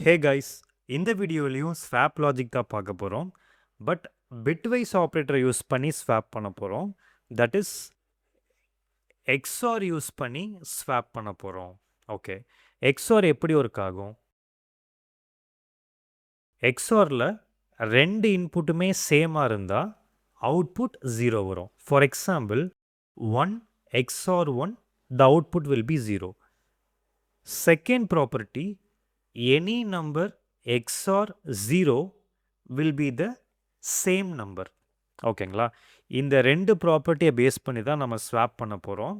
Hey guys, இந்த வீடியோலையும் swap logic தான் பார்க்க போகிறோம். பட் பிட்வைஸ் ஆப்ரேட்டரை யூஸ் பண்ணி ஸ்வாப் பண்ண போகிறோம். தட் இஸ் எக்ஸ்ஆர் யூஸ் பண்ணி ஸ்வாப் பண்ண போகிறோம். ஓகே, எக்ஸ்ஆர் எப்படி ஒர்க் ஆகும்? எக்ஸ்ஆரில் ரெண்டு இன்புட்டுமே சேமாக இருந்தால் அவுட்புட் 0 வரும். For example 1 XOR 1, the output will be 0. Second property, any number XOR 0 will be the same number. ஓகேங்களா? இந்த ரெண்டு ப்ராப்பர்ட்டியை பேஸ் பண்ணி தான் நம்ம ஸ்வாப் பண்ண போகிறோம்.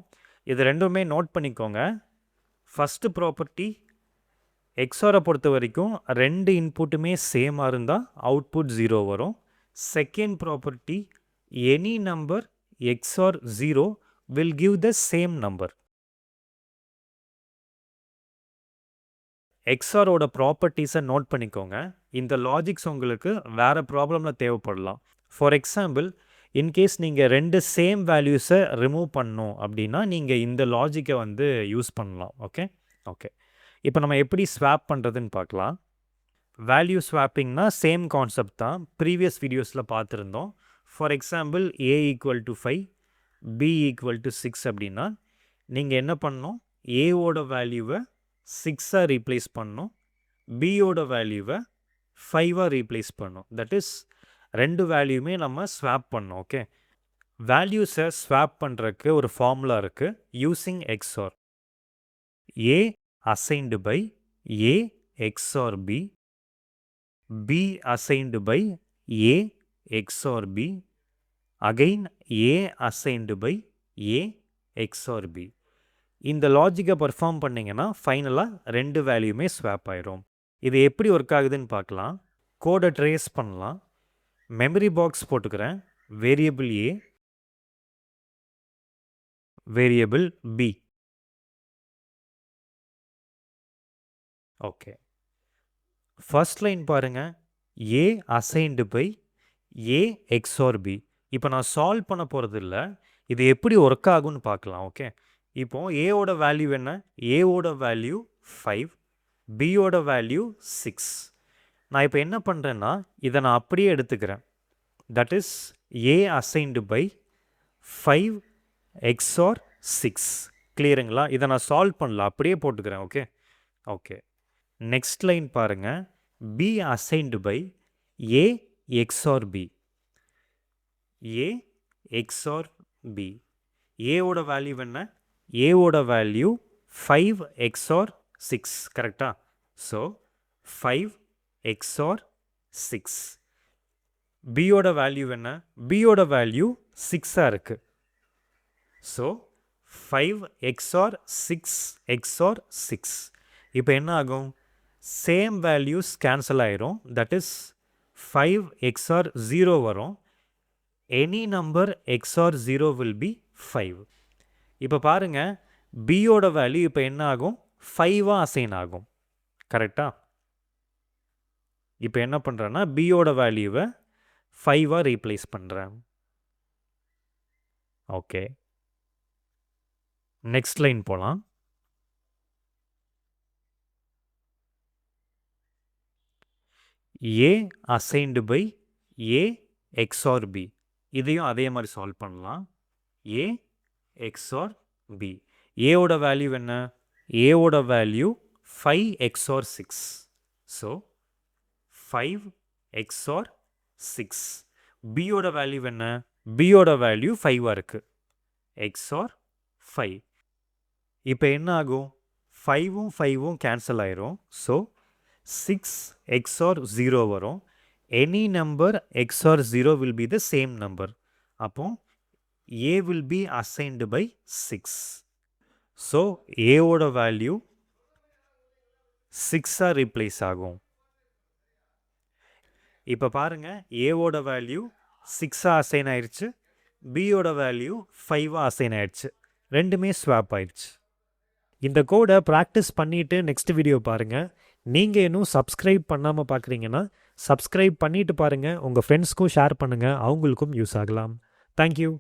இது ரெண்டுமே நோட் பண்ணிக்கோங்க. ஃபஸ்ட்டு ப்ராப்பர்ட்டி, எக்ஸாரை பொறுத்த வரைக்கும் ரெண்டு இன்புட்டுமே சேமாக இருந்தால் அவுட்புட் 0 வரும். Second property, any number XOR 0 will give the same number. எக்ஸ்ஆரோட ப்ராப்பர்ட்டிஸை நோட் பண்ணிக்கோங்க. இந்த லாஜிக்ஸ் உங்களுக்கு வேறு ப்ராப்ளமில் தேவைப்படலாம். ஃபார் எக்ஸாம்பிள், இன்கேஸ் நீங்கள் ரெண்டு சேம் வேல்யூஸை ரிமூவ் பண்ணணும் அப்படின்னா நீங்கள் இந்த லாஜிக்கை வந்து யூஸ் பண்ணலாம். ஓகே, இப்போ நம்ம எப்படி ஸ்வாப் பண்ணுறதுன்னு பார்க்கலாம். வேல்யூ ஸ்வாப்பிங்னா சேம் கான்செப்ட் தான், ப்ரீவியஸ் வீடியோஸில் பார்த்துருந்தோம். ஃபார் எக்ஸாம்பிள், A = 5, B = 6 அப்படின்னா நீங்கள் என்ன பண்ணணும்? ஏவோட வேல்யூவை 6 ரீப்ளேஸ் பண்ணணும், பியோட வேல்யூவை 5 ரீப்ளேஸ் பண்ணணும். தட் இஸ் ரெண்டு வேல்யூமே நம்ம ஸ்வாப் பண்ணோம். ஓகே, வேல்யூஸை ஸ்வாப் பண்ணுறதுக்கு ஒரு ஃபார்முலா இருக்குது. Using XOR, A assigned by A XOR B, B assigned by A XOR B, again A assigned by A XOR B. இந்த லாஜிக்கை பர்ஃபார்ம் பண்ணிங்கன்னா ஃபைனலாக ரெண்டு வேல்யூமே ஸ்வாப் ஆயிரும். இது எப்படி ஒர்க் ஆகுதுன்னு பார்க்கலாம். கோடை ட்ரேஸ் பண்ணலாம். மெமரி பாக்ஸ் போட்டுக்கிறேன். Variable A, variable B. Okay, first line பாருங்கள், A assigned by A XOR B. இப்போ நான் சால்வ் பண்ண போகிறது இல்லை, இது எப்படி ஒர்க் ஆகும்னு பார்க்கலாம். ஓகே, இப்போ ஏவோட வேல்யூ என்ன? ஏவோட வேல்யூ 5, பியோட வேல்யூ 6. நான் இப்போ என்ன பண்ணுறேன்னா இதை நான் அப்படியே எடுத்துக்கிறேன். That is A assigned by 5 XOR 6. கிளியருங்களா? இதை நான் சால்வ் பண்ணல, அப்படியே போட்டுக்கிறேன். ஓகே, நெக்ஸ்ட் லைன் பாருங்கள், B assigned by A XOR B, A XOR B. ஏவோட வேல்யூ என்ன? ஏவோட வேல்யூ 5 XOR 6, கரெக்டா? So 5 XOR 6. பியோட வேல்யூ என்ன? பியோட வேல்யூ 6 இருக்குது. So 5 XOR 6 XOR 6. இப்போ என்ன ஆகும்? சேம் வேல்யூஸ் கேன்சல் ஆயிரும். தட் இஸ் 5 XOR 0 வரும். Any number XOR 0 will be 5. இப்போ பாருங்கள், பியோட வேல்யூ இப்போ என்ன ஆகும்? 5 அசைன் ஆகும். கரெக்டா? இப்போ என்ன பண்ணுறேன்னா பியோட வேல்யூவை 5 ரீப்ளேஸ் பண்ணுறேன். ஓகே, நெக்ஸ்ட் லைன் போகலாம். A assigned by A XOR B. இதையும் அதே மாதிரி சால்வ் பண்ணலாம். A XOR B. ஏவோட வேல்யூ என்ன? ஏவோட வேல்யூ 5 XOR 6. So 5 XOR 6. பியோட வேல்யூ என்ன? பியோட வேல்யூ 5 இருக்குது. XOR 5. இப்போ என்ன ஆகும்? 5ம் 5ம் கேன்சல் ஆயிரும். ஸோ 6 XOR 0 வரும். Any number XOR 0 will be the same number. அப்போ A will be assigned by 6. So A ஓட வேல்யூ 6 ரீப்ளேஸ் ஆகும். இப்போ பாருங்க, A ஓட வேல்யூ 6 அசைன் ஆயிடுச்சு, B ஓட வேல்யூ 5 அசைன் ஆயிடுச்சு. ரெண்டுமே ஸ்வாப் ஆயிடுச்சு. இந்த கோடை ப்ராக்டிஸ் பண்ணிவிட்டு நெக்ஸ்ட் வீடியோ பாருங்கள். நீங்கள் இன்னும் சப்ஸ்கிரைப் பண்ணாமல் பார்க்குறீங்கன்னா சப்ஸ்கிரைப் பண்ணிவிட்டு பாருங்கள். உங்கள் ஃப்ரெண்ட்ஸ்க்கும் ஷேர் பண்ணுங்கள், அவங்களுக்கும் யூஸ் ஆகலாம். தேங்க்யூ.